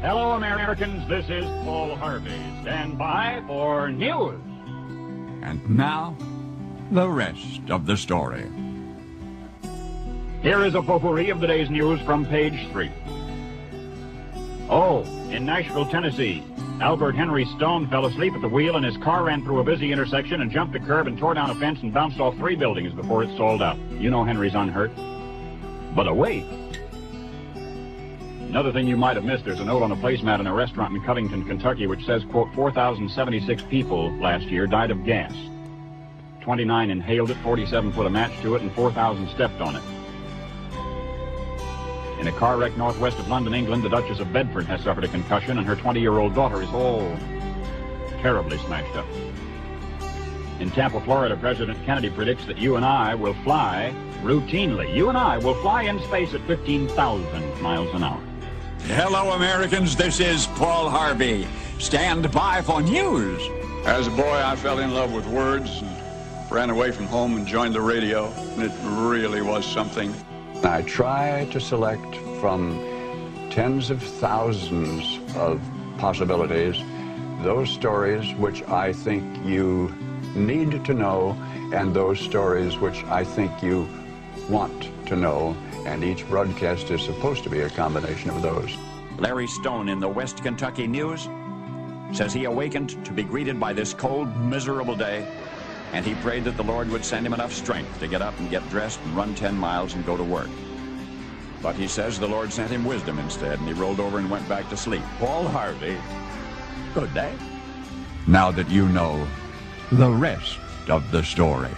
Hello, Americans. This is Paul Harvey. Stand by for news. And now, the rest of the story. Here is a potpourri of the day's news from page 3. Oh, in Nashville, Tennessee, Albert Henry Stone fell asleep at the wheel and his car ran through a busy intersection and jumped a curb and tore down a fence and bounced off 3 buildings before it stalled out. You know Henry's unhurt. But wait. Another thing you might have missed, there's a note on a placemat in a restaurant in Covington, Kentucky, which says, quote, 4,076 people last year died of gas. 29 inhaled it, 47 put a match to it, and 4,000 stepped on it. In a car wreck northwest of London, England, the Duchess of Bedford has suffered a concussion, and her 20-year-old daughter is terribly smashed up. In Tampa, Florida, President Kennedy predicts that you and I will fly routinely. You and I will fly in space at 15,000 miles an hour. Hello, Americans. This is Paul Harvey. Stand by for news. As a boy, I fell in love with words and ran away from home and joined the radio. And it really was something. I try to select from tens of thousands of possibilities those stories which I think you need to know and those stories which I think you want to know. And each broadcast is supposed to be a combination of those. Larry Stone in the West Kentucky News says he awakened to be greeted by this cold, miserable day, and he prayed that the Lord would send him enough strength to get up and get dressed and run 10 miles and go to work. But he says the Lord sent him wisdom instead, and he rolled over and went back to sleep. Paul Harvey, good day. Now that you know the rest of the story.